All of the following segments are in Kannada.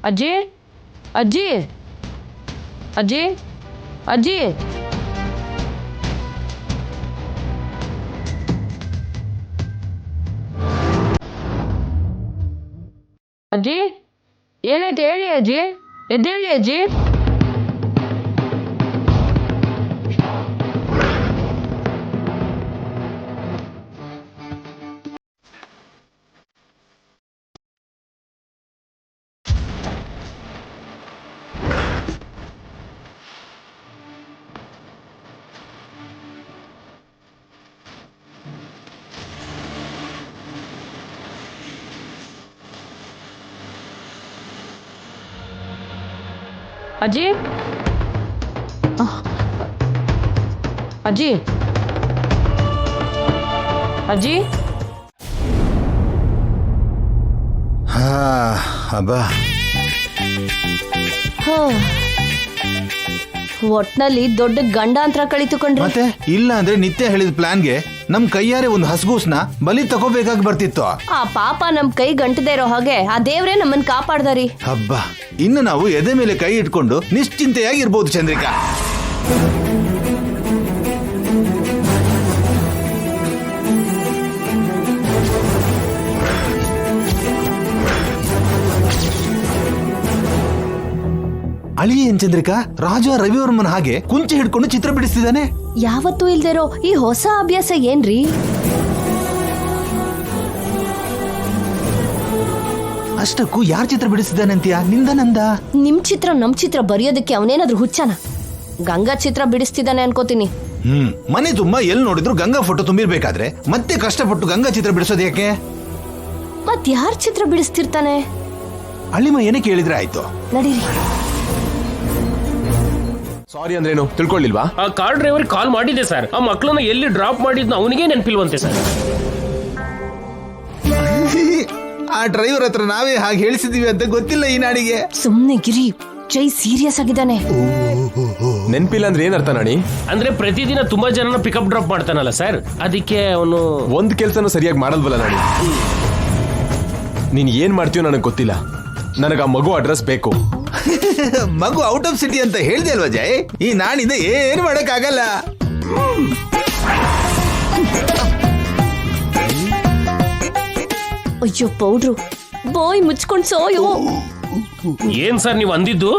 ಅಜ್ಜಿ ಅಜ್ಜಿ ಅಜ್ಜಿ ಅಜ್ಜಿ ಅಜ್ಜಿ ಏನಾಯ್ತು ಹೇಳಿ ಅಜ್ಜಿ, ಎದ್ದೇಳಿ ಅಜ್ಜಿ. ಅಜ್ಜಿ ಅಜ್ಜಿ ಅಜ್ಜಿ ಅಬ್ಬಾ, ಒಟ್ನಲ್ಲಿ ದೊಡ್ಡ ಗಂಡಾಂತರ ಕಳಿತುಕೊಂಡ್ರೆ ಮತ್ತೆ ಇಲ್ಲ ಅಂದ್ರೆ ನಿತ್ಯ ಹೇಳಿದ ಪ್ಲಾನ್ಗೆ ನಮ್ ಕೈಯಾರೆ ಒಂದು ಹಸ್ಗೂಸ್ನ ಬಲಿ ತಗೋಬೇಕಾಗಿ ಬರ್ತಿತ್ತು. ಆ ಪಾಪ ನಮ್ ಕೈ ಗಂಟದೇ ಇರೋ ಹಾಗೆ ಆ ದೇವ್ರೇ ನಮ್ಮನ್ ಕಾಪಾಡ್ದಾರಿ. ಹಬ್ಬ, ಇನ್ನು ನಾವು ಎದೆ ಮೇಲೆ ಕೈ ಇಟ್ಕೊಂಡು ನಿಶ್ಚಿಂತೆಯಾಗಿರ್ಬೋದು ಚಂದ್ರಿಕಾ. ಅಳಿ ಏನ್ ಚಂದ್ರಿಕಾ, ರಾಜ ರವಿವರ್ಮನ್ ಹಾಗೆ ಕುಂಚೆ ಹಿಡ್ಕೊಂಡು ಚಿತ್ರ ಬಿಡಿಸ್ತಿದ್ದಾನೆ. ಯಾವತ್ತೂ ಇಲ್ದಿರೋ ಈ ಹೊಸ ಅಭ್ಯಾಸ ಏನ್ರಿ? ಅಷ್ಟಕ್ಕೂ ಯಾರ್ ಚಿತ್ರ ಬಿಡಿಸಿದ್ದಾನೆ ಅಂತೀಯ? ನಿಂದ ನಂದ? ನಿಮ್ ಚಿತ್ರ ನಮ್ ಚಿತ್ರ ಬರೆಯೋದಕ್ಕೆ ಅವನೇನಾದ್ರೂ ಹುಚ್ಚನ? ಗಂಗಾ ಚಿತ್ರ ಬಿಡಿಸ್ತಿದ್ದಾನೆ ಅನ್ಕೋತೀನಿ. ಮನೆ ತುಂಬಾ ಎಲ್ಲಿ ನೋಡಿದ್ರು ಗಂಗಾ ಫೋಟೋ ತುಂಬಿರ್ಬೇಕಾದ್ರೆ ಮತ್ತೆ ಕಷ್ಟಪಟ್ಟು ಗಂಗಾ ಚಿತ್ರ ಬಿಡಿಸೋದು ಯಾಕೆ? ಮತ್ ಯಾರ್ ಚಿತ್ರ ಬಿಡಿಸ್ತಿರ್ತಾನೆ? ಅಳಿಮ ಏನೇ ಕೇಳಿದ್ರೆ ಆಯ್ತು. ನಡೀರಿ. ಸಾರಿ ಅಂದ್ರೇನು ತಿಳ್ಕೊಳ್ಳಿಲ್ವಾ? ಆ ಕಾರ್ ಡ್ರೈವರ್ ಕಾಲ್ ಮಾಡಿದೆ ಸರ್. ಆ ಮಕ್ಕಳನ್ನ ಎಲ್ಲಿ ಡ್ರಾಪ್ ಮಾಡಿದ್ನ ಅವನಿಗೆ ನೆನಪಿಲ್ವಂತೆ ಸರ್. ಆ ಡ್ರೈವರ್ ಹತ್ರ ನಾವೇ ಹಾಗೆ ಹೇಳಿಸಿದೀವಿ ಅಂತ ಗೊತ್ತಿಲ್ಲ ಈ ನಾಡಿಗೆ. ಸುಮ್ನೆ ಗಿರಿ, ಜೈ ಸೀರಿಯಸ್ ಆಗಿದ್ದಾನೆ. ನೆನ್ಪಿಲ್ಲ ಅಂದ್ರೆ ಏನರ್ಥ ನಾಣಿ? ಅಂದ್ರೆ ಪ್ರತಿದಿನ ತುಂಬಾ ಜನನ ಪಿಕಪ್ ಡ್ರಾಪ್ ಮಾಡ್ತಾನಲ್ಲ ಸರ್, ಅದಕ್ಕೆ ಅವನು ಒಂದ್ ಕೆಲ್ಸನೂ ಸರಿಯಾಗಿ ಮಾಡಲ್ವಲ್ಲ ನಾಣಿ. ನೀನ್ ಏನ್ ಮಾಡ್ತೀಯೋ ನನಗ್ ಗೊತ್ತಿಲ್ಲ. ನನಗ ಆ ಮಗು ಅಡ್ರೆಸ್ ಬೇಕು. ಮಗು ಔಟ್ ಆಫ್ ಸಿಟಿ ಅಂತ ಹೇಳ್ದೆ ಅಲ್ವಾ ಜೈ? ಈ ನಾಣಿಂದ ಏನ್ ಮಾಡಕ್ ಆಗಲ್ಲ. ಅಯ್ಯೋ ಪೌಡ್ರು, ಬಾಯ್ ಮುಚ್ಕೊಂಡ್ ಸೋಯೋ. ಏನ್ ಸರ್ ನೀವು ಅಂದಿದ್ದು?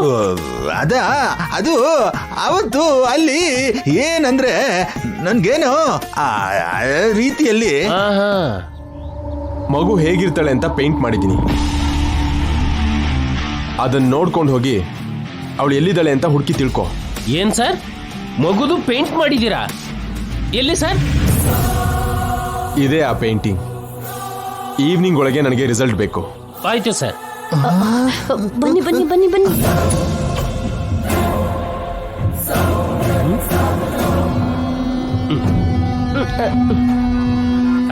ಅದು ಅವತ್ತು ಅಲ್ಲಿ ಏನಂದ್ರೆ ನನ್ಗೇನು ಆ ರೀತಿಯಲ್ಲಿ ಮಗು ಹೇಗಿರ್ತಾಳೆ ಅಂತ ಪೇಂಟ್ ಮಾಡಿದ್ದೀನಿ. ಅದನ್ನ ನೋಡ್ಕೊಂಡು ಹೋಗಿ ಅವಳು ಎಲ್ಲಿದ್ದಾಳೆ ಅಂತ ಹುಡುಕಿ ತಿಳ್ಕೊ. ಏನ್ ಸರ್, ಮಗುದು ಪೇಂಟ್ ಮಾಡಿದೀರಾ? ಎಲ್ಲಿ ಸರ್? ಇದೇ ಆ ಪೇಂಟಿಂಗ್. ಈವ್ನಿಂಗ್ ಒಳಗೆ ನನಗೆ ರಿಸಲ್ಟ್ ಬೇಕು. ಆಯ್ತು ಸರ್. ಬನ್ನಿ ಬನ್ನಿ ಬನ್ನಿ ಬನ್ನಿ.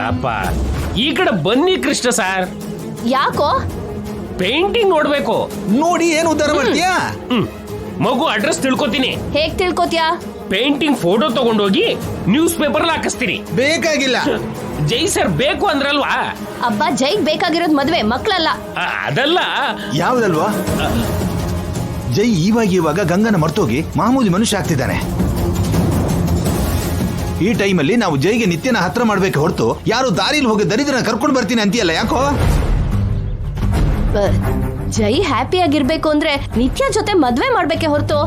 ಅಪ್ಪ ಈ ಕಡೆ ಬನ್ನಿ ಕೃಷ್ಣ ಸರ್. ಯಾಕೋ? ಪೇಂಟಿಂಗ್ ನೋಡ್ಬೇಕು. ನೋಡಿ ಏನು ಉದ್ಧಾರ ಮಾಡ್ತೀಯಾ? ಮಗು ಅಡ್ರೆಸ್ ತಿಳ್ಕೊತೀನಿ. ಹೇಗ್ ತಿಳ್ಕೊತ್ಯಾ? ಪೇಂಟಿಂಗ್ ಫೋಟೋ ತಗೊಂಡೋಗಿ ನ್ಯೂಸ್ ಪೇಪರ್ ಹಾಕಿಸ್ತೀನಿ. ಬೇಕಾಗಿಲ್ಲ. ಜೈ ಸರ್ ಬೇಕು ಅಂದ್ರಲ್ವಾ? ಅಬ್ಬ, ಜೈಗ್ ಬೇಕಾಗಿರೋದ್ ಮದ್ವೆ, ಮಕ್ಳಲ್ಲ. ಅದಲ್ಲ. ಯಾವ್ದಲ್ವಾ? ಜೈ ಇವಾಗ ಗಂಗನ ಮರ್ತೋಗಿ ಮಾಮೂಲಿ ಮನುಷ್ಯ ಆಗ್ತಿದ್ದಾನೆ. ಈ ಟೈಮಲ್ಲಿ ನಾವು ಜೈಗೆ ನಿತ್ಯನ ಹತ್ರ ಮಾಡ್ಬೇಕು ಹೊರತು ಯಾರು ದಾರಿಲಿ ಹೋಗಿ ದರಿದ್ರನ ಕರ್ಕೊಂಡು ಬರ್ತೀನಿ ಅಂತೀಯಲ್ಲ, ಯಾಕೋ? ಜೈ ಹ್ಯಾಪಿ ಆಗಿರ್ಬೇಕು ಅಂದ್ರೆ ನಿತ್ಯ ಜೊತೆ ಮದ್ವೆ ಮಾಡ್ಬೇಕೆ ಹೊರತು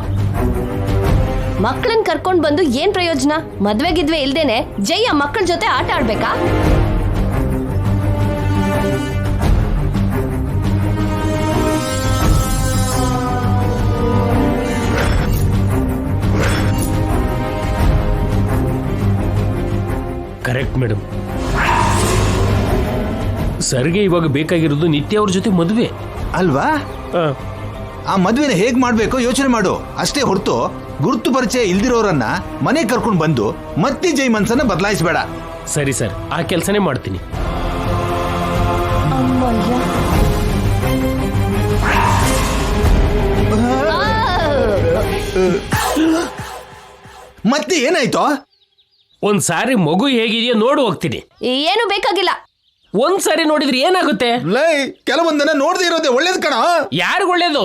ಮಕ್ಕಳನ್ನ ಕರ್ಕೊಂಡ್ ಬಂದು ಏನ್ ಪ್ರಯೋಜನ? ಮದ್ವೆಗಿದ್ವೆ ಇಲ್ದೇನೆ ಜೈ ಆ ಮಕ್ಕಳ ಜೊತೆ ಆಟ ಆಡ್ಬೇಕಾ? Correct madam. ಸರ್ಗೆ ಇವಾಗ ಬೇಕಾಗಿರೋದು ನಿತ್ಯ ಅವ್ರ ಜೊತೆ ಮದುವೆ ಅಲ್ವಾ? ಆ, ಆ ಮದ್ವೆನ ಹೇಗ್ ಮಾಡ್ಬೇಕೋ ಯೋಚನೆ ಮಾಡು ಅಷ್ಟೇ ಹೊರತು ಗುರುತು ಪರಿಚಯ ಇಲ್ದಿರೋರನ್ನ ಮನೆ ಕರ್ಕೊಂಡು ಬಂದು ಮತ್ತೆ ಜೈ ಮನ್ಸನ್ನ ಬದಲಾಯಿಸಬೇಡ. ಸರಿ ಸರ್, ಆ ಕೆಲಸನೇ ಮಾಡ್ತೀನಿ. ಮತ್ತೆ ಏನಾಯ್ತು? ಒಂದ್ ಸಾರಿ ಮಗು ಹೇಗಿದೆಯೋ ನೋಡು ಹೋಗ್ತೀನಿ. ಏನು ಬೇಕಾಗಿಲ್ಲ. ಒಂದ್ ಸಾರಿ ನೋಡಿದ್ರೆ ಏನಾಗುತ್ತೆ? ಲೈ, ಕೆಲವೊಂದನ್ನ ನೋಡದೆ ಇರೋದೇ ಒಳ್ಳೇದ್ ಕಣ. ಯಾರಿಗ ಒಳ್ಳೇದು?